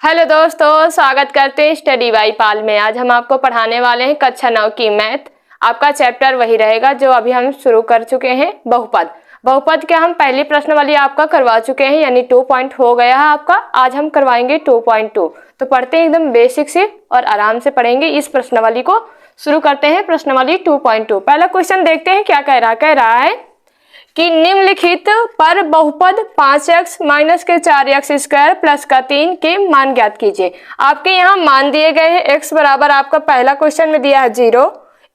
Hello दोस्तों, स्वागत करते हैं स्टडी बाई पाल में। आज हम आपको पढ़ाने वाले हैं कक्षा 9 की मैथ। आपका चैप्टर वही रहेगा जो अभी हम शुरू कर चुके हैं, बहुपद। बहुपद के हम पहली प्रश्न वाली आपका करवा चुके हैं, यानी 2 पॉइंट हो गया है आपका। आज हम करवाएंगे 2.2। तो पढ़ते हैं एकदम बेसिक से और आराम से पढ़ेंगे। इस प्रश्न वाली को शुरू करते हैं, प्रश्न वाली 2.2। पहला क्वेश्चन देखते हैं क्या कह रहा है कि निम्नलिखित पर बहुपद 5x माइनस के 4x स्क्वायर प्लस का 3 के मान ज्ञात कीजिए। आपके यहाँ मान दिए गए हैं। x बराबर आपका पहला क्वेश्चन में दिया है 0,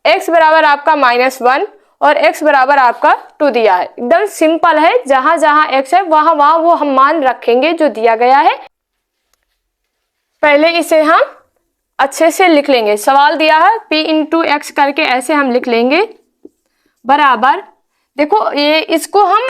x बराबर आपका -1 और x बराबर आपका 2 दिया है। एकदम सिंपल है, जहां जहां x है वहां वहां वो हम मान रखेंगे जो दिया गया है। पहले इसे हम अच्छे से लिख लेंगे। सवाल दिया है p इंटू x करके, ऐसे हम लिख लेंगे बराबर। देखो ये इसको हम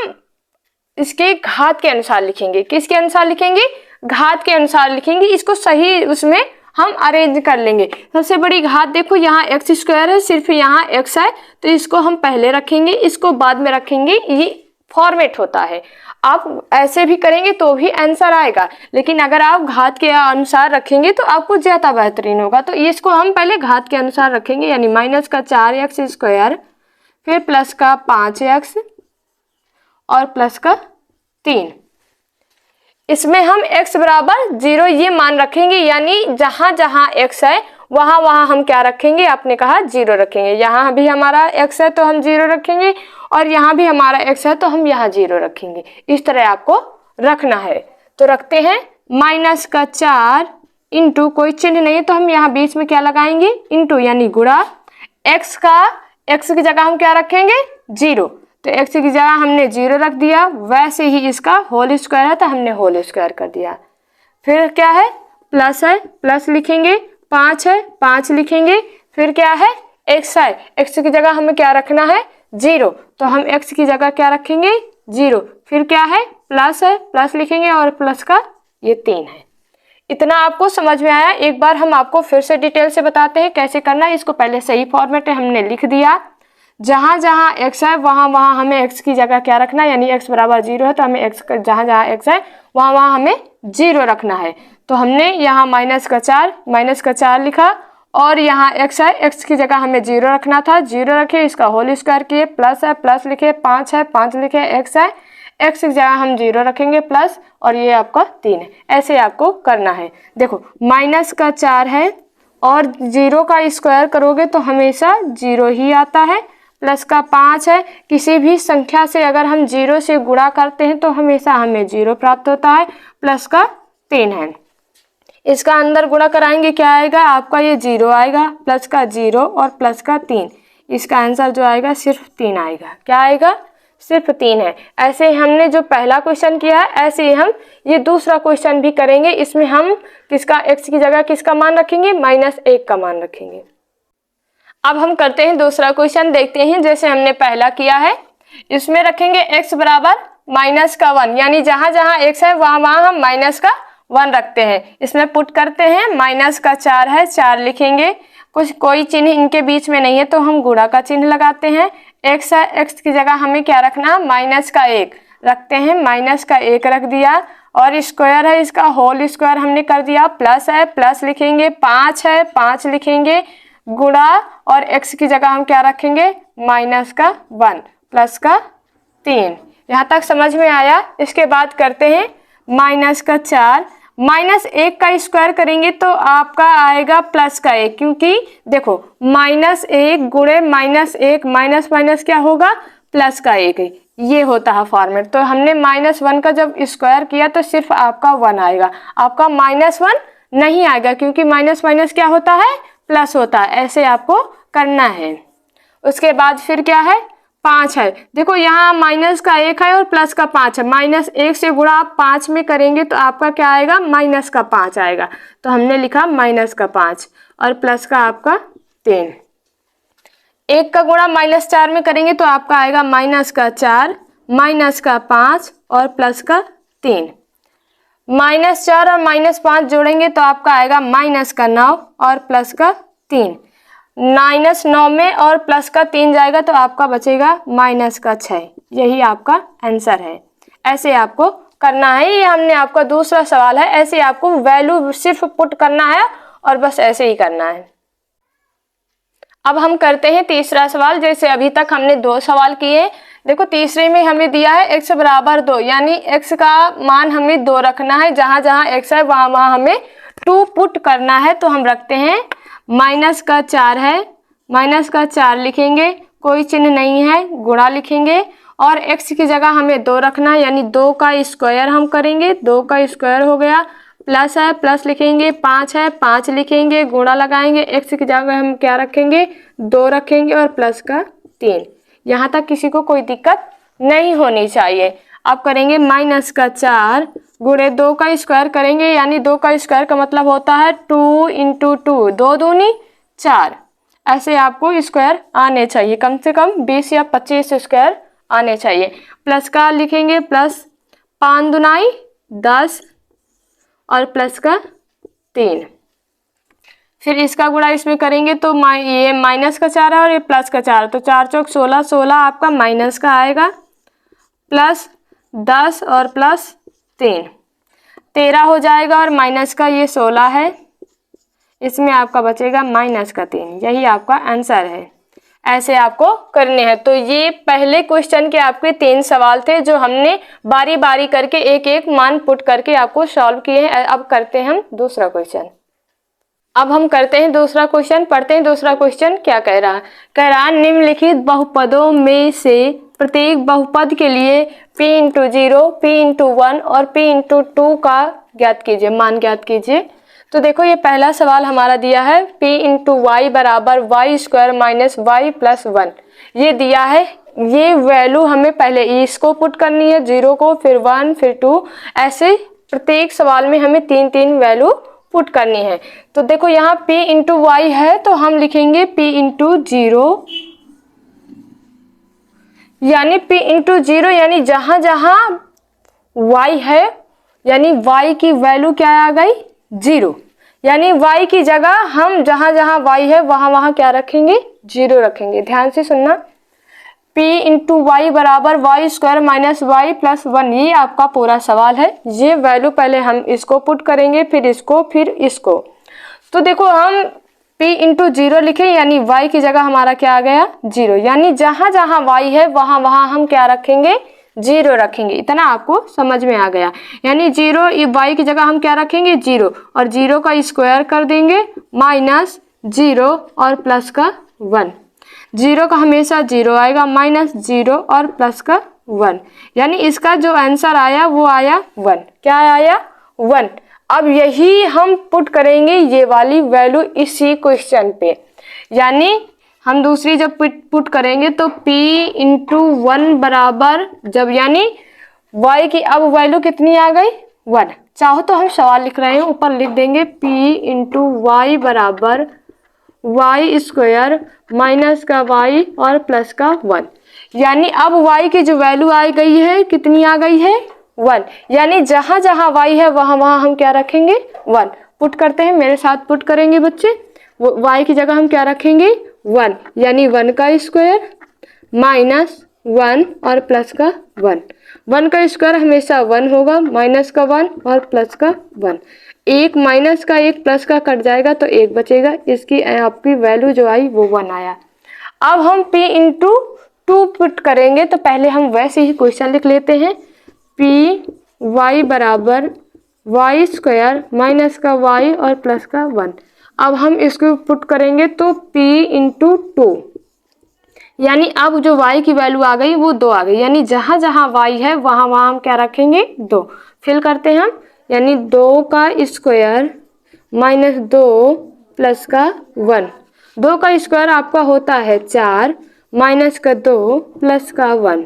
इसके घात के अनुसार लिखेंगे। किसके अनुसार लिखेंगे? घात के अनुसार लिखेंगे। इसको सही उसमें हम अरेंज कर लेंगे। सबसे बड़ी घात देखो, यहाँ एक्स स्क्वायर है, सिर्फ यहाँ एक्स है, तो इसको हम पहले रखेंगे, इसको बाद में रखेंगे। ये फॉर्मेट होता है। आप ऐसे भी करेंगे तो भी आंसर आएगा, लेकिन अगर आप घात के अनुसार रखेंगे तो आपको ज्यादा बेहतरीन होगा। तो इसको हम पहले घात के अनुसार रखेंगे, यानी माइनस का 4x स्क्वायर, फिर प्लस का 5x और प्लस का 3। इसमें हम x बराबर 0 ये मान रखेंगे, यानी जहां जहां x है वहां वहां हम क्या रखेंगे? आपने कहा 0 रखेंगे। यहाँ भी हमारा x है तो हम 0 रखेंगे, और यहाँ भी हमारा x है तो हम यहाँ 0 रखेंगे। इस तरह आपको रखना है। तो रखते हैं माइनस का 4 इंटू, कोई चिन्ह नहीं तो हम यहाँ बीच में क्या लगाएंगे? इंटू, यानी गुणा। x की जगह हम क्या रखेंगे? 0। तो x की जगह हमने 0 रख दिया। वैसे ही इसका होल स्क्वायर है तो हमने होल स्क्वायर कर दिया। फिर क्या है? प्लस है, प्लस लिखेंगे। 5 है, 5 लिखेंगे। फिर क्या है? x है, x की जगह हमें क्या रखना है? 0। तो हम x की जगह क्या रखेंगे? 0। फिर क्या है? प्लस है, प्लस लिखेंगे, और प्लस का ये 3 है। इतना आपको समझ में आया? एक बार हम आपको फिर से डिटेल से बताते हैं कैसे करना है। इसको पहले सही फॉर्मेट में हमने लिख दिया। जहां जहां x है वहां वहां हमें x की जगह क्या रखना है? यानी x बराबर 0 है तो हमें x जहां जहां x है वहां वहां हमें 0 रखना है। तो हमने यहाँ माइनस का 4 लिखा, और यहाँ x है, x की जगह हमें 0 रखना था, 0 रखे, इसका होल स्क्वायर किए। प्लस है, प्लस लिखे। 5 है, 5 लिखे। x है, x की जगह हम 0 रखेंगे प्लस, और ये आपका 3 है। ऐसे आपको करना है। देखो माइनस का 4 है और 0 का स्क्वायर करोगे तो हमेशा 0 ही आता है। प्लस का 5 है, किसी भी संख्या से अगर हम 0 से गुणा करते हैं तो हमेशा हमें 0 प्राप्त होता है। प्लस का 3 है, इसका अंदर गुणा कराएंगे, क्या आएगा आपका? ये 0 आएगा, प्लस का 0 और प्लस का 3। इसका आंसर जो आएगा सिर्फ 3 आएगा। क्या आएगा? सिर्फ 3 है। ऐसे हमने जो पहला क्वेश्चन किया है, ऐसे ही हम ये दूसरा क्वेश्चन भी करेंगे। इसमें हम किसका, x की जगह किसका मान रखेंगे? -1 का मान रखेंगे। अब हम करते हैं दूसरा क्वेश्चन, देखते हैं जैसे हमने पहला किया है। इसमें रखेंगे x बराबर -1, यानी जहां जहां x है वहां वहां हम -1 रखते हैं। इसमें पुट करते हैं। माइनस का 4 है, 4 लिखेंगे। कोई चिन्ह इनके बीच में नहीं है तो हम गुणा का चिन्ह लगाते हैं। x है, x की जगह हमें क्या रखना? -1 रखते हैं। -1 रख दिया, और स्क्वायर है, इसका होल स्क्वायर हमने कर दिया। प्लस है, प्लस लिखेंगे। 5 है, 5 लिखेंगे। गुणा, और x की जगह हम क्या रखेंगे? -1 प्लस का 3। यहाँ तक समझ में आया? इसके बाद करते हैं -4। -1 का स्क्वायर करेंगे तो आपका आएगा प्लस का 1, क्योंकि देखो -1 गुणे -1, माइनस माइनस क्या होगा? प्लस का 1 है। ये होता है फॉर्मेट। तो हमने -1 का जब स्क्वायर किया तो सिर्फ आपका 1 आएगा, आपका -1 नहीं आएगा, क्योंकि माइनस माइनस क्या होता है? प्लस होता है। ऐसे आपको करना है। उसके बाद फिर क्या है? 5 है। देखो यहाँ माइनस का 1 है और प्लस का 5 है। -1 से गुणा आप 5 में करेंगे तो आपका क्या आएगा? -5 आएगा। तो हमने लिखा -5 और प्लस का आपका 3। 1 का गुणा -4 में करेंगे तो आपका आएगा -4, -5 और प्लस का 3। -4 और -5 जोड़ेंगे तो आपका आएगा -9 और प्लस का 3। -9 में और प्लस का 3 जाएगा तो आपका बचेगा -6। यही आपका आंसर है। ऐसे आपको करना है। ये हमने आपका दूसरा सवाल है, ऐसे आपको वैल्यू सिर्फ पुट करना है और बस ऐसे ही करना है। अब हम करते हैं तीसरा सवाल। जैसे अभी तक हमने 2 सवाल किए, देखो तीसरे में हमें दिया है x बराबर 2, यानी x का मान हमें 2 रखना है, जहां जहां x है वहां वहां हमें 2 पुट करना है। तो हम रखते हैं माइनस का 4 है, माइनस का 4 लिखेंगे, कोई चिन्ह नहीं है, गुणा लिखेंगे और x की जगह हमें 2 रखना है, यानी 2 का स्क्वायर हम करेंगे, 2 का स्क्वायर हो गया, प्लस है प्लस लिखेंगे, 5 है 5 लिखेंगे, गुणा लगाएंगे, x की जगह हम क्या रखेंगे 2 रखेंगे और प्लस का 3। यहाँ तक किसी को कोई दिक्कत नहीं होनी चाहिए। अब करेंगे माइनस का 4 गुणे 2 का स्क्वायर करेंगे, यानी 2 का स्क्वायर का मतलब होता है 2 इंटू 2, 2 दूनी 4। ऐसे आपको स्क्वायर आने चाहिए, कम से कम 20 या 25 स्क्वायर आने चाहिए। प्लस का लिखेंगे, प्लस 5 दुनाई 10 और प्लस का 3। फिर इसका गुणा इसमें करेंगे तो ये माइनस का 4 है और ये प्लस का 4, तो 4 चौक 16, 16 आपका माइनस का आएगा, प्लस 10 और प्लस 3, 13 हो जाएगा और माइनस का ये 16 है, इसमें आपका बचेगा माइनस का 3। यही आपका आंसर है। ऐसे आपको करने हैं। तो ये पहले क्वेश्चन के आपके 3 सवाल थे जो हमने बारी बारी करके एक एक मान पुट करके आपको सॉल्व किए हैं। अब करते हैं हम दूसरा क्वेश्चन। अब हम करते हैं दूसरा क्वेश्चन, पढ़ते हैं दूसरा क्वेश्चन क्या कह रहा है। कह रहा है निम्नलिखित बहुपदों में से प्रत्येक बहुपद के लिए p इंटू 0, p इंटू 1 और p इंटू 2 का ज्ञात कीजिए, मान ज्ञात कीजिए। तो देखो ये पहला सवाल हमारा दिया है p इंटू वाई बराबर Y square minus Y plus 1, ये दिया है। ये वैल्यू हमें पहले इसको पुट करनी है, 0 को, फिर 1, फिर 2, ऐसे प्रत्येक सवाल में हमें 3-3 वैल्यू पुट करनी है। तो देखो यहाँ p इंटू वाई है तो हम लिखेंगे p इंटू 0, यानी p इंटू 0, यानी जहां जहां y है यानी y की वैल्यू क्या आ गई 0, यानी y की जगह हम जहां जहां y है वहां वहां क्या रखेंगे 0 रखेंगे। ध्यान से सुनना, p इंटू वाई बराबर Y square minus Y plus 1, ये आपका पूरा सवाल है। ये वैल्यू पहले हम इसको पुट करेंगे, फिर इसको, फिर इसको। तो देखो हम p इंटू 0 लिखे, यानी y की जगह हमारा क्या आ गया 0, यानी जहां जहां y है वहां वहां हम क्या रखेंगे 0 रखेंगे। इतना आपको समझ में आ गया, यानी 0 y की जगह हम क्या रखेंगे 0 और 0 का स्क्वायर कर देंगे माइनस 0 और प्लस का 1, 0 का हमेशा 0 आएगा, माइनस 0 और प्लस का 1, यानी इसका जो आंसर आया वो आया 1। क्या आया 1। अब यही हम पुट करेंगे ये वाली वैल्यू इसी क्वेश्चन पे, यानी हम दूसरी जब पुट करेंगे तो p इंटू 1 बराबर जब, यानी y की अब वैल्यू कितनी आ गई 1। चाहो तो हम सवाल लिख रहे हैं, ऊपर लिख देंगे p इंटू वाई बराबर वाई स्क्वायर माइनस का y और प्लस का 1, यानी अब y की जो वैल्यू आ गई है कितनी आ गई है 1, यानी जहां जहां y है वहां वहां हम क्या रखेंगे 1। पुट करते हैं, मेरे साथ पुट करेंगे बच्चे। y की जगह हम क्या रखेंगे 1, यानी 1 का स्क्वायर माइनस 1 और प्लस का 1, 1 का स्क्वायर हमेशा 1 होगा, माइनस का 1 और प्लस का 1, एक माइनस का एक प्लस का कट जाएगा तो एक बचेगा, इसकी आपकी वैल्यू जो आई वो 1 आया। अब हम p इंटू 2 पुट करेंगे, तो पहले हम वैसे ही क्वेश्चन लिख लेते हैं, p y बराबर वाई स्क्वायर माइनस का y और प्लस का 1। अब हम इसको पुट करेंगे तो p इंटू 2, यानी अब जो y की वैल्यू आ गई वो 2 आ गई, यानी जहां जहां y है वहां वहां हम क्या रखेंगे 2। फिल करते हैं हम, यानी 2 का स्क्वायर माइनस 2 प्लस का 1, 2 का स्क्वायर आपका होता है 4 माइनस का 2 प्लस का 1,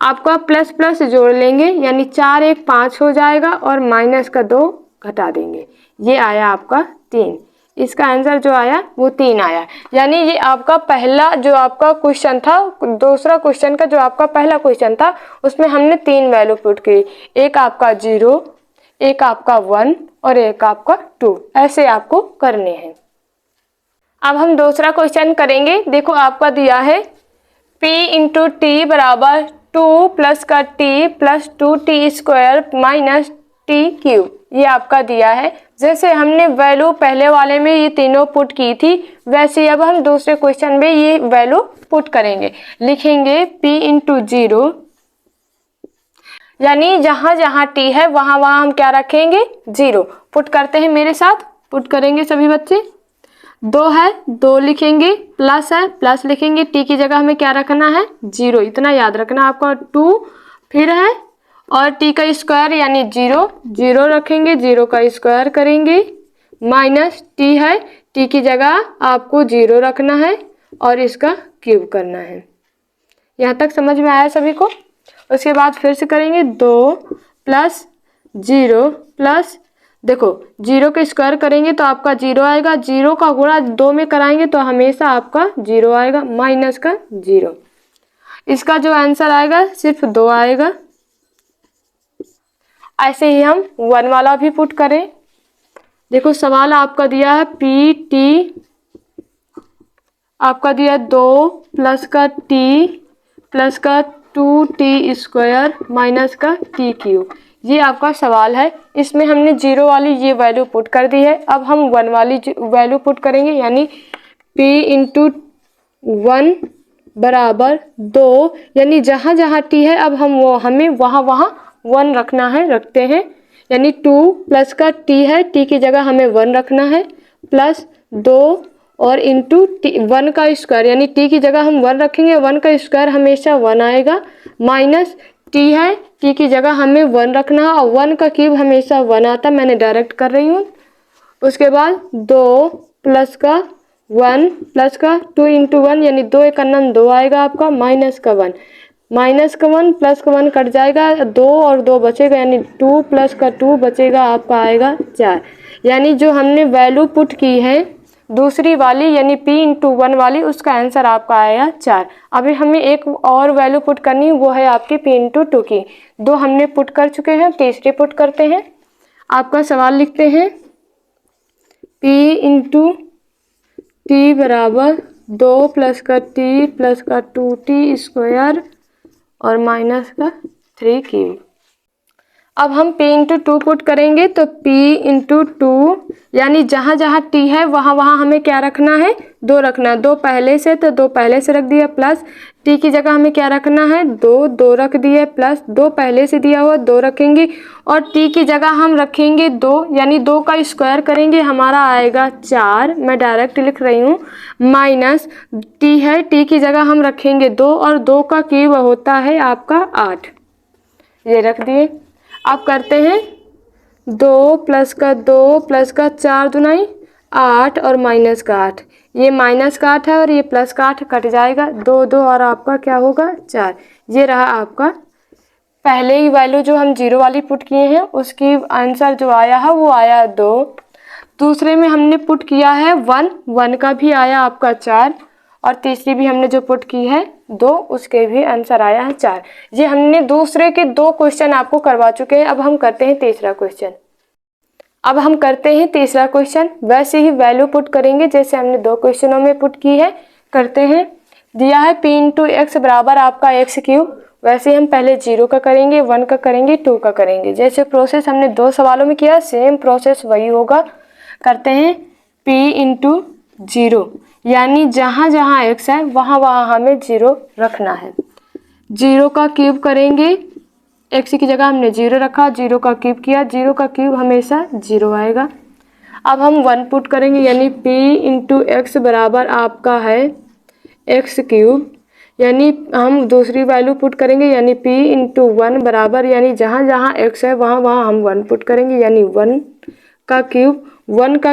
आपका प्लस प्लस जोड़ लेंगे, यानी 4 1 5 हो जाएगा और माइनस का 2 घटा देंगे, ये आया आपका 3। इसका आंसर जो आया वो 3 आया, यानी ये आपका पहला जो आपका क्वेश्चन था, दूसरा क्वेश्चन का जो आपका पहला क्वेश्चन था उसमें हमने 3 वैल्यू पुट की, एक आपका 0, एक आपका 1 और एक आपका 2, ऐसे आपको करने हैं। अब हम दूसरा क्वेश्चन करेंगे। देखो आपका दिया है p इंटू टी बराबर 2 प्लस का T plus 2t square minus T cube, ये आपका दिया है। जैसे हमने वैल्यू पहले वाले में ये तीनों पुट की थी, वैसे अब हम दूसरे क्वेश्चन में ये वैल्यू पुट करेंगे। लिखेंगे p इंटू 0, यानी जहां जहां t है वहां वहां हम क्या रखेंगे, 0। पुट करते हैं, मेरे साथ पुट करेंगे सभी बच्चे। 2 है, 2 लिखेंगे, प्लस है, प्लस लिखेंगे, t की जगह हमें क्या रखना है, 0, इतना याद रखना आपका। 2 फिर है और t का स्क्वायर यानी 0, 0 रखेंगे, 0 का स्क्वायर करेंगे, माइनस t है, t की जगह आपको 0 रखना है और इसका क्यूब करना है। यहाँ तक समझ में आया सभी को? उसके बाद फिर से करेंगे 2 प्लस 0 प्लस, देखो 0 का स्क्वायर करेंगे तो आपका 0 आएगा, 0 का गुणा 2 में कराएंगे तो हमेशा आपका 0 आएगा, माइनस का 0। इसका जो आंसर आएगा सिर्फ 2 आएगा। ऐसे ही हम 1 वाला भी पुट करें। देखो सवाल आपका दिया है पी टी, आपका दिया 2 प्लस का टी प्लस का 2t स्क्वायर माइनस का टी क्यूब, ये आपका सवाल है। इसमें हमने 0 वाली ये वैल्यू पुट कर दी है। अब हम 1 वाली वैल्यू पुट करेंगे, यानी p इंटू 1 बराबर 2, यानी जहाँ जहाँ t है अब हमें वहाँ वहाँ 1 रखना है, रखते हैं। यानी 2 प्लस का t है, t की जगह हमें 1 रखना है, प्लस 2 और इंटू 1 का स्क्वायर, यानी t की जगह हम 1 रखेंगे, 1 का स्क्वायर हमेशा 1 आएगा, माइनस t है, t की जगह हमें 1 रखना है और 1 का क्यूब हमेशा 1 आता, मैंने डायरेक्ट कर रही हूँ। उसके बाद 2 प्लस का 1 प्लस का 2 इंटू 1, यानी 2 एक 2 आएगा आपका, माइनस का 1, माइनस का 1 प्लस का 1 कट जाएगा, 2 और 2 बचेगा, यानी 2 प्लस का 2 बचेगा, आपका आएगा 4। यानी जो हमने वैल्यू पुट की है दूसरी वाली यानी p इंटू 1 वाली, उसका आंसर आपका आएगा 4। अभी हमें एक और वैल्यू पुट करनी है, वो है आपकी p इंटू 2 की। 2 हमने पुट कर चुके हैं, तीसरी पुट करते हैं। आपका सवाल लिखते हैं p इंटू टी बराबर 2 प्लस का t प्लस का 2t स्क्वायर और माइनस का 3 क्यूब। अब हम p इंटू 2 पुट करेंगे तो p इंटू 2, यानी जहाँ जहाँ t है वहाँ वहाँ हमें क्या रखना है, 2 रखना है। 2 पहले से तो 2 पहले से रख दिया, प्लस t की जगह हमें क्या रखना है, 2, 2 रख दिए, प्लस 2 पहले से दिया हुआ 2 रखेंगे और t की जगह हम रखेंगे 2, यानी 2 का स्क्वायर करेंगे, हमारा आएगा 4, मैं डायरेक्ट लिख रही हूँ, माइनस t है, t की जगह हम रखेंगे 2 और 2 का क्यूब होता है आपका 8, ये रख दिए। अब करते हैं 2 प्लस का 2 प्लस का 4 दुनाई 8 और माइनस का 8, ये माइनस का 8 है और ये प्लस का 8 कट जाएगा, 2 2 और आपका क्या होगा 4। ये रहा आपका पहले ही वैल्यू जो हम 0 वाली पुट किए हैं, उसकी आंसर जो आया है वो आया 2। दूसरे में हमने पुट किया है 1, 1 का भी आया आपका 4 और तीसरी भी हमने जो पुट की है 2, उसके भी आंसर आया है 4। ये हमने दूसरे के 2 क्वेश्चन आपको करवा चुके हैं। अब हम करते हैं तीसरा क्वेश्चन। वैसे ही वैल्यू पुट करेंगे जैसे हमने 2 क्वेश्चनों में पुट की है। करते हैं, दिया है p इंटू एक्स बराबर आपका एक्स क्यूब, वैसे हम पहले 0 का करेंगे, 1 का करेंगे, 2 का करेंगे। जैसे प्रोसेस हमने 2 सवालों में किया, सेम प्रोसेस वही होगा। करते हैं p इंटू 0, यानी जहाँ जहाँ x है वहाँ वहाँ हमें 0 रखना है। 0 का क्यूब करेंगे, x की जगह हमने 0 रखा, 0 का क्यूब किया, 0 का क्यूब हमेशा 0 आएगा। अब हम 1 पुट करेंगे, यानी p इंटू एक्स बराबर आपका है एक्स क्यूब, यानी हम दूसरी वैल्यू पुट करेंगे, यानी p इंटू 1 बराबर, यानी जहाँ जहाँ x है वहाँ वहाँ हम 1 पुट करेंगे, यानी 1 का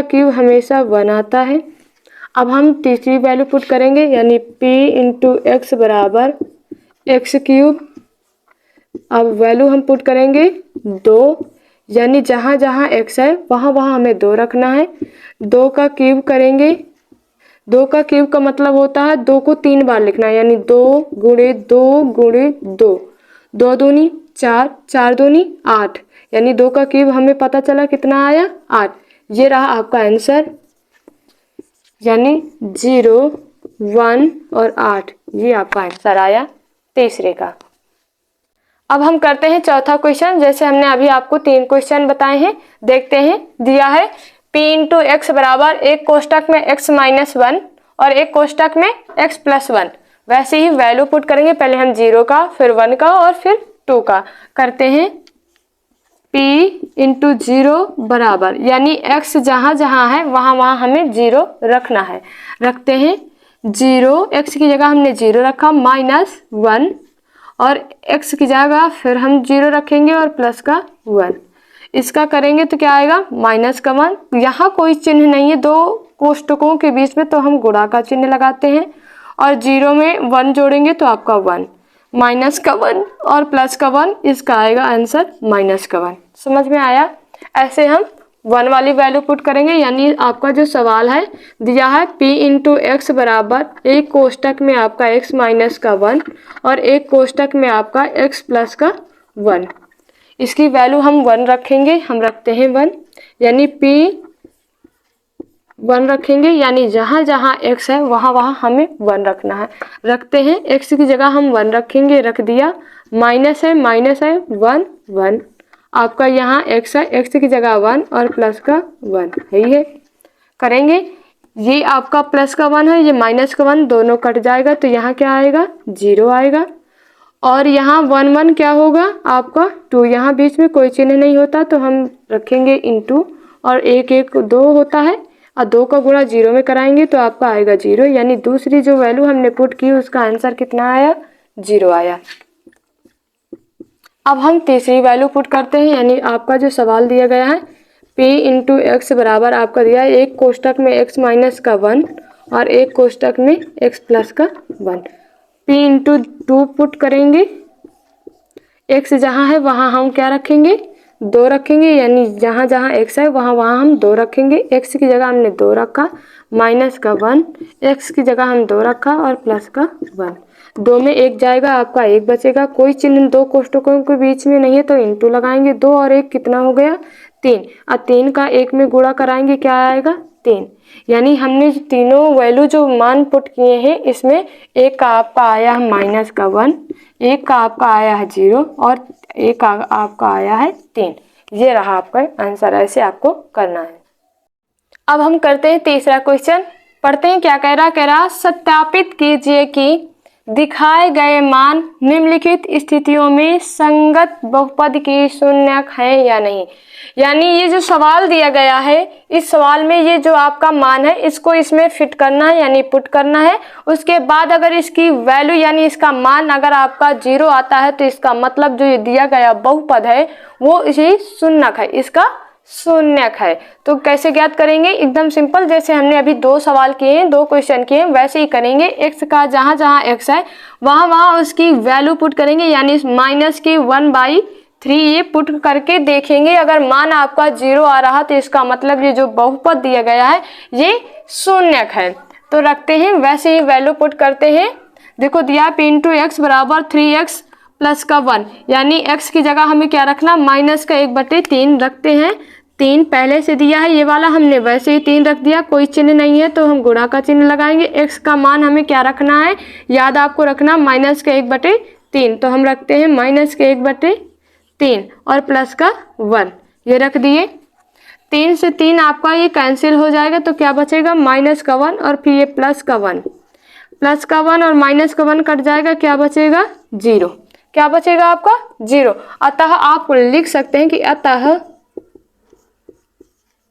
क्यूब हमेशा 1 आता है। अब हम तीसरी वैल्यू पुट करेंगे, यानी p इंटू एक्स बराबर एक्स क्यूब। अब वैल्यू हम पुट करेंगे 2, यानी जहाँ जहाँ x है वहाँ वहाँ हमें 2 रखना है। 2 का क्यूब करेंगे, 2 का क्यूब का मतलब होता है 2 को 3 बार लिखना है, यानी 2 गुणे 2 गुणे 2, 2 दूनी 4, 4 दूनी 8, यानी 2 का क्यूब हमें पता चला कितना आया 8। ये रहा आपका आंसर, यानी 0, 1 और 8, ये आपका आंसर आया तीसरे का। अब हम करते हैं चौथा क्वेश्चन। जैसे हमने अभी आपको 3 क्वेश्चन बताए हैं, देखते हैं। दिया है p इंटू एक्स बराबर एक कोष्टक में x माइनस 1 और एक कोष्टक में x प्लस 1। वैसे ही वैल्यू पुट करेंगे, पहले हम 0 का, फिर 1 का और फिर 2 का। करते हैं p इंटू 0 बराबर, यानी x जहाँ जहाँ है वहाँ वहाँ हमें 0 रखना है। रखते हैं 0, x की जगह हमने 0 रखा, माइनस 1 और x की जगह फिर हम 0 रखेंगे और प्लस का 1। इसका करेंगे तो क्या आएगा, माइनस का 1। यहाँ कोई चिन्ह नहीं है दो कोष्टकों के बीच में, तो हम गुणा का चिन्ह लगाते हैं और 0 में 1 जोड़ेंगे तो आपका 1, माइनस का 1 और प्लस का 1। इसका आएगा आंसर माइनस का 1। समझ में आया? ऐसे हम 1 वाली वैल्यू पुट करेंगे। यानी आपका जो सवाल है दिया है p इंटू एक्स बराबर एक कोष्टक में आपका x माइनस का 1 और एक कोष्टक में आपका x प्लस का 1। इसकी वैल्यू हम 1 रखेंगे, हम रखते हैं 1, यानी p 1 रखेंगे, यानी जहाँ जहाँ x है वहाँ वहाँ हमें 1 रखना है। रखते हैं, x की जगह हम 1 रखेंगे, रख दिया। माइनस है 1 1, आपका यहाँ x है, x की जगह 1 और प्लस का 1 है। करेंगे, ये आपका प्लस का 1 है, ये माइनस का 1, दोनों कट जाएगा तो यहाँ क्या आएगा, 0 आएगा। और यहाँ 1 1 क्या होगा आपका 2, यहाँ बीच में कोई चिन्ह नहीं होता तो हम रखेंगे इंटू, और 1 1 2 होता है और 2 का गुणा 0 में कराएंगे तो आपका आएगा 0। यानी दूसरी जो वैल्यू हमने पुट की उसका आंसर कितना आया, 0 आया। अब हम तीसरी वैल्यू पुट करते हैं। यानी आपका जो सवाल दिया गया है p इंटू एक्स बराबर आपका दिया है एक कोष्टक में x माइनस का 1 और एक कोष्टक में x प्लस का 1। p इंटू 2 पुट करेंगे, x जहाँ है वहाँ हम क्या रखेंगे, 2 रखेंगे, यानी जहाँ जहाँ x है वहाँ वहाँ हम 2 रखेंगे। x की जगह हमने 2 रखा, माइनस का 1, x की जगह हम 2 रखा और प्लस का 1। 2 में 1 जाएगा, आपका 1 बचेगा। कोई चिन्ह दो कोष्टकों के बीच में नहीं है तो इंटू लगाएंगे। 2 और 1 कितना हो गया, 3। और 3 का 1 में गुणा कराएंगे, क्या आएगा, 3। यानी हमने तीनों वैल्यू जो मान पुट किए हैं इसमें एक का आपका आया है माइनस का 1, एक का आपका आया है 0 और एक का आपका आया है 3। ये रहा आपका आंसर। ऐसे आपको करना है। अब हम करते हैं तीसरा क्वेश्चन। पढ़ते हैं क्या कह रहा, सत्यापित कीजिए कि दिखाए गए मान निम्नलिखित स्थितियों में संगत बहुपद की शून्यक है या नहीं। यानी ये जो सवाल दिया गया है, इस सवाल में ये जो आपका मान है इसको इसमें फिट करना है, यानी पुट करना है। उसके बाद अगर इसकी वैल्यू यानी इसका मान अगर आपका 0 आता है तो इसका मतलब जो ये दिया गया बहुपद है वो इसी शून्यक है, इसका शून्यक है। तो कैसे ज्ञात करेंगे, एकदम सिंपल, जैसे हमने अभी 2 सवाल किए हैं, 2 क्वेश्चन किए हैं, वैसे ही करेंगे। x का जहाँ जहाँ x है वहाँ वहाँ उसकी वैल्यू पुट करेंगे, यानी माइनस की 1/3 ये पुट करके देखेंगे। अगर मान आपका 0 आ रहा तो इसका मतलब ये जो बहुपद दिया गया है ये शून्यक है। तो रखते हैं, वैसे ही वैल्यू पुट करते हैं। देखो दिया p इंटू एक्स बराबर 3x प्लस का 1, यानी x की जगह हमें क्या रखना, माइनस का 1/3 रखते हैं। 3 पहले से दिया है, ये वाला हमने वैसे ही 3 रख दिया, कोई चिन्ह नहीं है तो हम गुणा का चिन्ह लगाएंगे। x का मान हमें क्या रखना है, याद आपको रखना, माइनस का 1/3। तो हम रखते हैं माइनस के 1/3 और प्लस का 1, ये रख दिए। 3 से 3 आपका ये कैंसिल हो जाएगा तो क्या बचेगा, माइनस का 1 और फिर ये प्लस का 1। प्लस का 1 और माइनस का 1 कट जाएगा, क्या बचेगा, 0। क्या बचेगा आपका, 0। अतः आप लिख सकते हैं कि अतः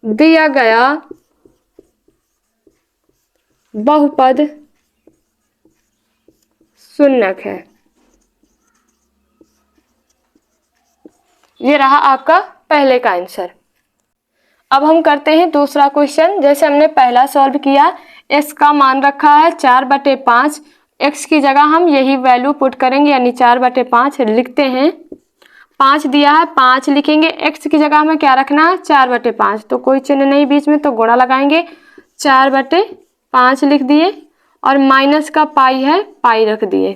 दिया गया बहुपद शून्यक है। ये रहा आपका पहले का आंसर। अब हम करते हैं दूसरा क्वेश्चन। जैसे हमने पहला सॉल्व किया, x का मान रखा है 4/5, x की जगह हम यही वैल्यू पुट करेंगे, यानी 4/5 लिखते हैं। 5 दिया है, 5 लिखेंगे। x की जगह हमें क्या रखना है, 4/5, तो कोई चिन्ह नहीं बीच में तो गुणा लगाएंगे। 4/5 लिख दिए और माइनस का पाई है, पाई रख दिए।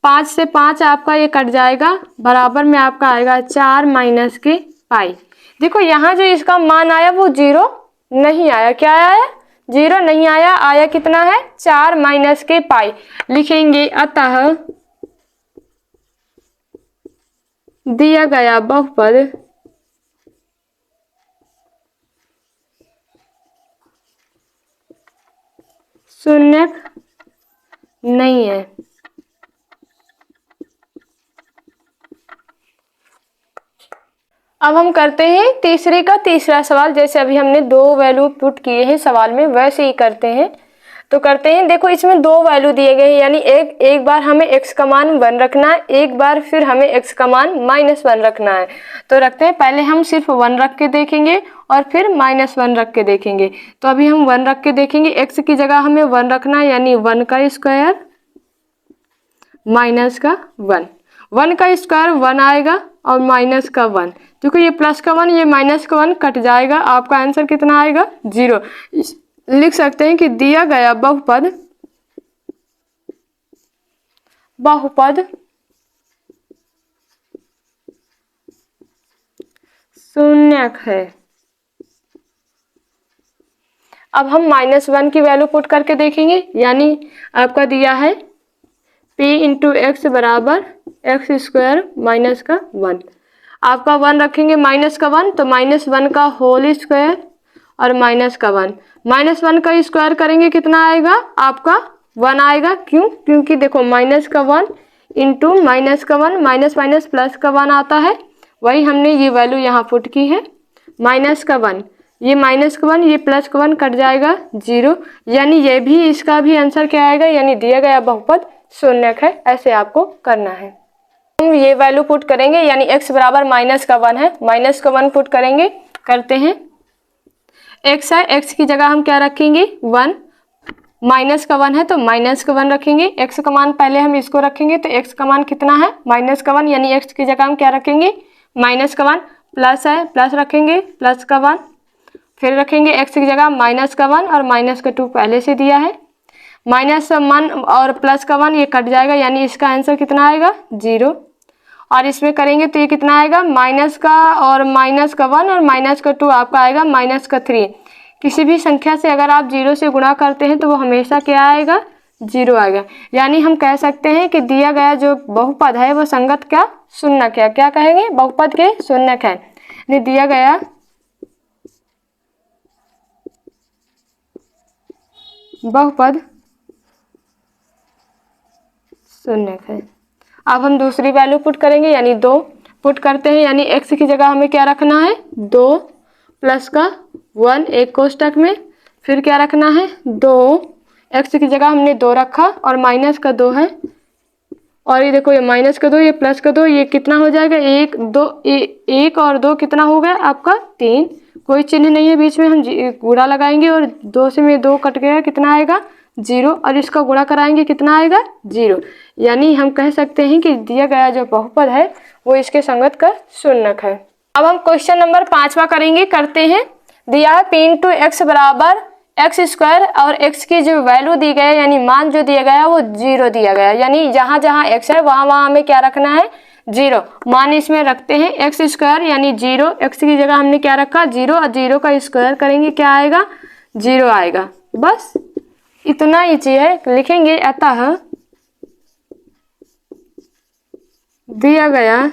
5 से 5 आपका ये कट जाएगा, बराबर में आपका आएगा 4 माइनस के पाई। देखो यहाँ जो इसका मान आया वो 0 नहीं आया, क्या आया, 0 नहीं आया, आया कितना है, 4 माइनस के पाई। लिखेंगे अतः दिया गया बहुपद शून्यक नहीं है। अब हम करते हैं तीसरे का तीसरा सवाल। जैसे अभी हमने दो वैल्यू पुट किए हैं सवाल में, वैसे ही करते हैं। तो करते हैं, देखो इसमें दो वैल्यू दिए गए हैं, यानी एक बार हमें x का मान 1 रखना है, एक बार फिर हमें x का मान -1 रखना है। तो रखते हैं, पहले हम सिर्फ 1 रख के देखेंगे और फिर -1 रख के देखेंगे। तो अभी हम 1 रख के देखेंगे, x की जगह हमें 1 रखना है, यानी 1 का स्क्वायर माइनस का 1। 1 का स्क्वायर 1 आएगा और माइनस का 1, क्योंकि ये प्लस का 1 ये माइनस का 1 कट जाएगा। आपका आंसर कितना आएगा? 0। लिख सकते हैं कि दिया गया बहुपद शून्यक है। अब हम -1 की वैल्यू पुट करके देखेंगे, यानी आपका दिया है p इंटू एक्स बराबर एक्स स्क्वायर माइनस का 1। आपका 1 रखेंगे माइनस का 1, तो -1 का होल स्क्वायर और माइनस का 1। -1 का स्क्वायर करेंगे कितना आएगा? आपका 1 आएगा। क्यों? क्योंकि देखो माइनस का 1 इंटू माइनस का 1, माइनस माइनस प्लस का 1 आता है, वही हमने ये वैल्यू यहाँ पुट की है। माइनस का 1, ये माइनस का 1 ये प्लस का 1 कट जाएगा 0, यानी ये भी इसका भी आंसर क्या आएगा? यानी दिया गया बहुपद शून्यक है। ऐसे आपको करना है। हम ये वैल्यू पुट करेंगे, यानी x बराबर -1 है, -1 पुट करेंगे। करते हैं, x है, x की जगह हम क्या रखेंगे? 1। माइनस का 1 है तो माइनस का 1 रखेंगे। x का मान पहले हम इसको रखेंगे, तो x का मान कितना है? -1, यानी x की जगह हम क्या रखेंगे? -1। प्लस है, प्लस रखेंगे, प्लस का 1। फिर रखेंगे x की जगह -1 और माइनस का 2 पहले से दिया है। -1 और प्लस का 1 ये कट जाएगा, यानी इसका आंसर कितना आएगा? 0। और इसमें करेंगे तो ये कितना आएगा? माइनस का और माइनस का 1 और माइनस का 2 आपका आएगा -3। किसी भी संख्या से अगर आप 0 से गुणा करते हैं तो वो हमेशा क्या आएगा? 0 आएगा। यानी हम कह सकते हैं कि दिया गया जो बहुपद है वो संगत क्या? शून्यक है। क्या कहेंगे? बहुपद के शून्यक है। दिया गया बहुपद शून्यक है। अब हम दूसरी वैल्यू पुट करेंगे, यानी 2 पुट करते हैं, यानी x की जगह हमें क्या रखना है? 2 प्लस का 1 एक कोष्टक में, फिर क्या रखना है? 2। x की जगह हमने 2 रखा और माइनस का 2 है, और ये देखो ये माइनस का 2 ये प्लस का 2, ये कितना हो जाएगा? 1 2 1 और 2 कितना हो गया आपका? 3। कोई चिन्ह नहीं है बीच में, हम गुणा लगाएंगे और 2 से में 2 कट गया, कितना आएगा? 0। और इसका गुणा कराएंगे, कितना आएगा? 0। यानी हम कह सकते हैं कि दिया गया जो बहुपद है वो इसके संगत का शून्यक है। अब हम क्वेश्चन नंबर 5वां करेंगे। करते हैं, दिया है p इंटू एक्स बराबर एक्स स्क्वायर और x की जो वैल्यू दी गई यानी मान जो दिया गया वो 0 दिया गया, यानी जहाँ जहाँ x है वहाँ वहाँ हमें क्या रखना है? 0। मान इसमें रखते हैं एक्स स्क्वायर यानी 0, x की जगह हमने क्या रखा? 0, और 0 का स्क्वायर करेंगे क्या आएगा? 0 आएगा। बस इतना ही चीज है। लिखेंगे, अतः दिया गया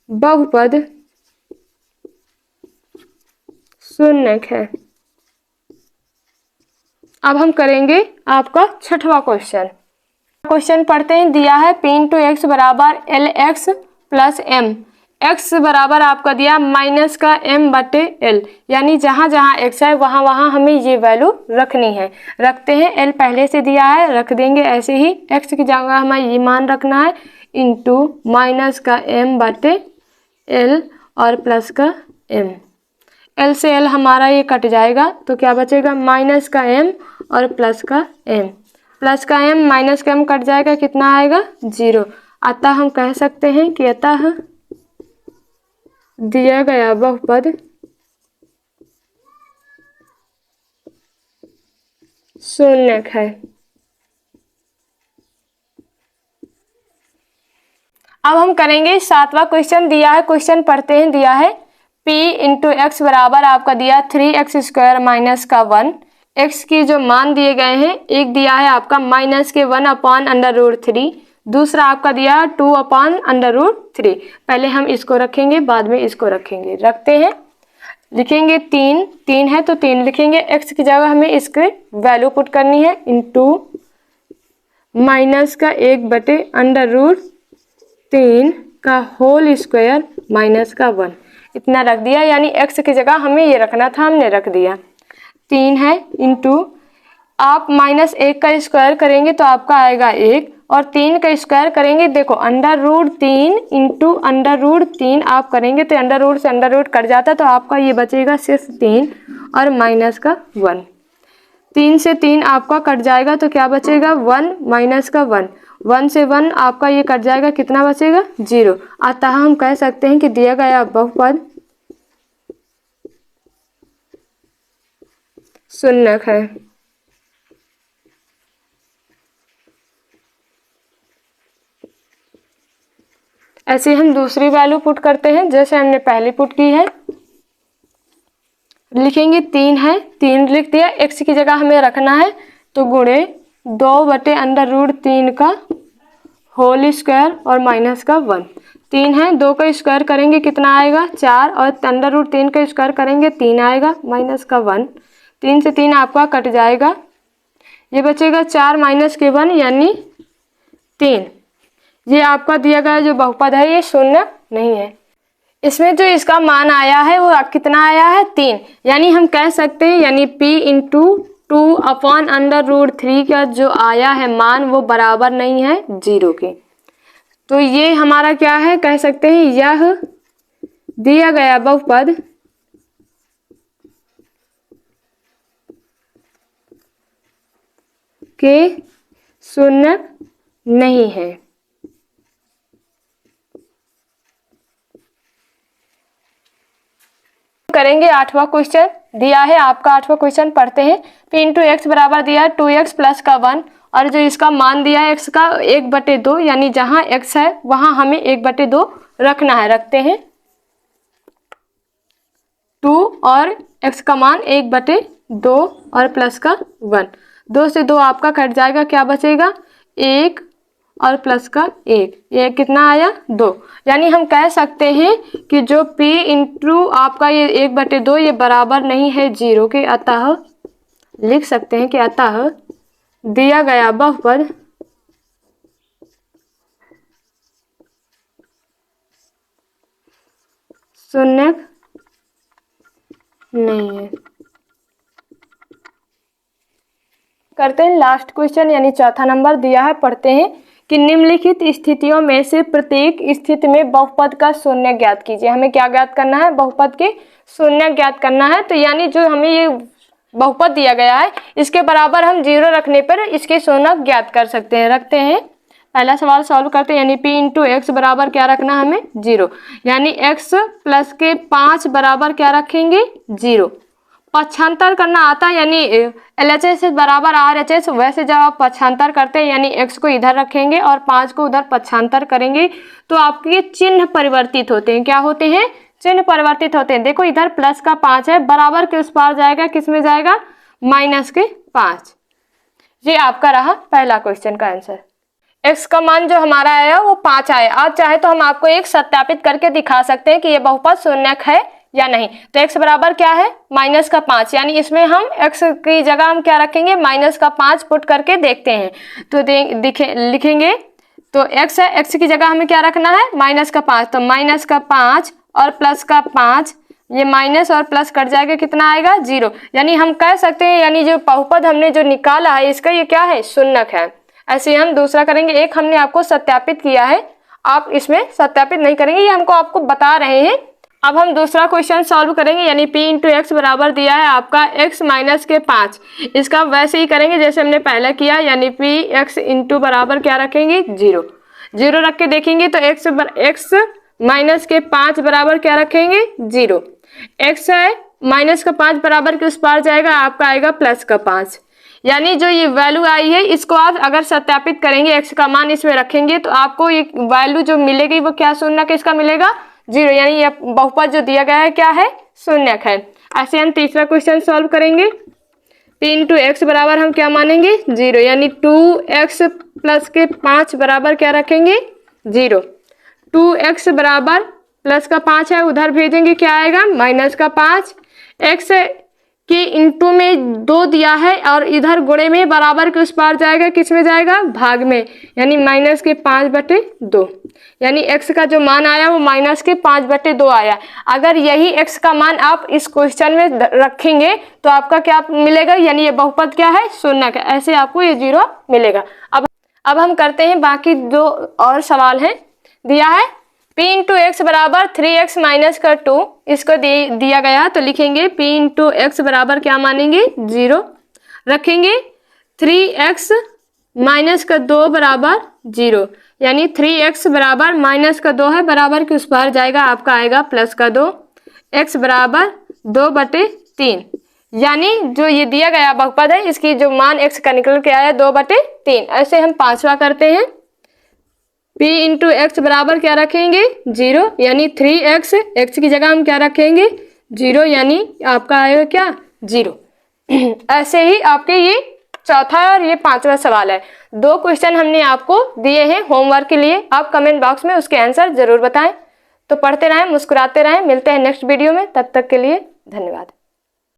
बहुपद शून्यक है। अब हम करेंगे आपका 6वां क्वेश्चन। क्वेश्चन पढ़ते हैं, दिया है p इंटू एक्स बराबर LX प्लस M। x बराबर आपका दिया माइनस का m बटे l, यानी जहाँ जहाँ x है वहाँ वहाँ हमें ये वैल्यू रखनी है। रखते हैं, l पहले से दिया है, रख देंगे ऐसे ही। x की जगह हमें ये मान रखना है इंटू माइनस का m बटे l और प्लस का m। l से l हमारा ये कट जाएगा तो क्या बचेगा? माइनस का m और प्लस का m। प्लस का m माइनस का m कट जाएगा, कितना आएगा? 0। अतः हम कह सकते हैं कि अतः दिया गया बहुपद शून्यक है। अब हम करेंगे 7वां क्वेश्चन। दिया है, क्वेश्चन पढ़ते हैं, दिया है p इंटू एक्स बराबर आपका दिया 3x स्क्वायर माइनस का 1। x की जो मान दिए गए हैं, एक दिया है आपका -1/√3, दूसरा आपका दिया 2/√3। पहले हम इसको रखेंगे, बाद में इसको रखेंगे। रखते हैं, लिखेंगे 3 है तो 3 लिखेंगे। x की जगह हमें इसके वैल्यू पुट करनी है, इंटू माइनस का 1/√3 का होल स्क्वायर माइनस का 1, इतना रख दिया। यानी x की जगह हमें ये रखना था, हमने रख दिया। 3 है इंटू, आप -1 का स्क्वायर करेंगे तो आपका आएगा 1, और 3 का स्क्वायर करेंगे, देखो √3 इंटू √3 आप करेंगे तो अंडर रूट से अंडर रूट कट जाता है, तो आपका ये बचेगा सिर्फ 3 और माइनस का 1। 3 से 3 आपका कट जाएगा तो क्या बचेगा 1 माइनस का 1। 1 से 1 आपका ये कट जाएगा, कितना बचेगा 0। अतः हम कह सकते हैं कि दिया गया बहुपद शून्यक है। ऐसे हम दूसरी वैल्यू पुट करते हैं जैसे हमने पहले पुट की है। लिखेंगे 3 है, 3 लिख दिया। x की जगह हमें रखना है तो गुणे 2/√3 का होल स्क्वायर और माइनस का 1। 3 है, 2 का स्क्वायर करेंगे कितना आएगा 4, और √3 का स्क्वायर करेंगे 3 आएगा माइनस का 1। 3 से 3 आपका कट जाएगा, ये बचेगा 4 माइनस के 1 यानी 3। ये आपका दिया गया जो बहुपद है ये शून्य नहीं है। इसमें जो इसका मान आया है वो कितना आया है 3। यानी हम कह सकते हैं यानी p इंटू 2/√3 का जो आया है मान वो बराबर नहीं है 0 के। तो ये हमारा क्या है, कह सकते हैं यह दिया गया बहुपद के शून्य नहीं है। करेंगे 8वां क्वेश्चन दिया है आपका। 8वां क्वेश्चन पढ़ते हैं। p इंटू एक्स बराबर दिया है 2x प्लस का 1, और जो इसका मान दिया है x का 1/2, यानी जहां x है वहां हमें 1/2 रखना है। रखते हैं 2 और x का मान 1/2 और प्लस का 1। 2 से 2 आपका कट जाएगा, क्या बचेगा 1 और प्लस का 1, ये कितना आया 2। यानी हम कह सकते हैं कि जो p इंटू आपका ये 1/2 ये बराबर नहीं है 0 के। अतः लिख सकते हैं कि अतः दिया गया बहुपद शून्य नहीं है। करते हैं लास्ट क्वेश्चन यानी चौथा नंबर दिया है। पढ़ते हैं कि निम्नलिखित स्थितियों में से प्रत्येक स्थिति में बहुपद का शून्य ज्ञात कीजिए। हमें क्या ज्ञात करना है, बहुपद के शून्य ज्ञात करना है। तो यानी जो हमें ये बहुपद दिया गया है इसके बराबर हम 0 रखने पर इसके शून्य ज्ञात कर सकते हैं। रखते हैं, पहला सवाल सॉल्व करते हैं। यानी p इंटू एक्स बराबर क्या रखना है हमें 0, यानी x प्लस के 5 बराबर क्या रखेंगे 0। पक्षांतर करना आता है यानी LHS बराबर RHS, वैसे जब आप पक्षांतर करते हैं यानी x को इधर रखेंगे और 5 को उधर पक्षांतर करेंगे तो आपके चिन्ह परिवर्तित होते हैं। क्या होते हैं, चिन्ह परिवर्तित होते हैं। देखो इधर प्लस का 5 है, बराबर के उस पार जाएगा, किस में जाएगा माइनस के 5। ये आपका रहा पहला क्वेश्चन का आंसर। x का मान जो हमारा आया वो 5 आया। आप चाहे तो हम आपको एक सत्यापित करके दिखा सकते हैं कि ये बहुपद शून्यक है या नहीं। तो x बराबर क्या है माइनस का 5, यानी इसमें हम x की जगह हम क्या रखेंगे माइनस का 5 पुट करके देखते हैं। तो लिखेंगे तो x है, x की जगह हमें क्या रखना है माइनस का 5। तो माइनस का 5 और प्लस का 5, ये माइनस और प्लस कट जाएगा, कितना आएगा 0। यानी हम कह सकते हैं यानी जो बहुपद हमने जो निकाला है इसका ये क्या है शून्यक है। ऐसे हम दूसरा करेंगे। एक हमने आपको सत्यापित किया है, आप इसमें सत्यापित नहीं करेंगे, ये हमको आपको बता रहे हैं। अब हम दूसरा क्वेश्चन सॉल्व करेंगे। यानी p इंटू एक्स बराबर दिया है आपका x माइनस के 5, इसका वैसे ही करेंगे जैसे हमने पहले किया। यानी p x इंटू बराबर क्या रखेंगे 0। 0 रख के देखेंगे तो x माइनस के 5 बराबर क्या रखेंगे 0। x है माइनस का 5 बराबर के उस पार जाएगा, आपका आएगा प्लस का 5। यानी जो ये वैल्यू आई है इसको आप अगर सत्यापित करेंगे, x का मान इसमें रखेंगे तो आपको ये वैल्यू जो मिलेगी वो क्या शून्य का इसका मिलेगा 0। यानी ये बहुपद जो दिया गया है क्या है शून्यक है। ऐसे हम तीसरा क्वेश्चन सॉल्व करेंगे। p इंटू एक्स बराबर हम क्या मानेंगे 0, यानी 2x प्लस के 5 बराबर क्या रखेंगे 0। 2x बराबर प्लस का 5 है, उधर भेजेंगे क्या आएगा माइनस का 5। x के इंटू में 2 दिया है और इधर गुणे में बराबर के उस पार जाएगा, किस में जाएगा भाग में, यानी माइनस के 5/2, यानी x का जो मान आया वो माइनस के 5/2 आया। अगर यही x का मान आप इस क्वेश्चन में रखेंगे तो आपका क्या मिलेगा, यानी ये बहुपद क्या है शून्य का, ऐसे आपको ये 0 मिलेगा। अब हम करते हैं बाकी जो और सवाल है। दिया है p इंटू एक्स बराबर 3x माइनस का 2, इसको दिया गया तो लिखेंगे p इंटू एक्स बराबर क्या मानेंगे 0, रखेंगे 3x माइनस का 2 बराबर 0, यानी 3x बराबर माइनस का 2 है, बराबर के उस पार जाएगा, आपका आएगा प्लस का 2, x बराबर 2/3, यानी जो ये दिया गया बहुपद है इसकी जो मान x का निकल के आया 2/3। ऐसे हम पांचवा करते हैं। p इंटू एक्स बराबर क्या रखेंगे 0, यानी 3x, x की जगह हम क्या रखेंगे 0, यानी आपका आएगा क्या 0। ऐसे ही आपके ये चौथा और ये पांचवा सवाल है। 2 क्वेश्चन हमने आपको दिए हैं होमवर्क के लिए, आप कमेंट बॉक्स में उसके आंसर जरूर बताएं। तो पढ़ते रहें, मुस्कुराते रहें, मिलते हैं नेक्स्ट वीडियो में, तब तक के लिए धन्यवाद।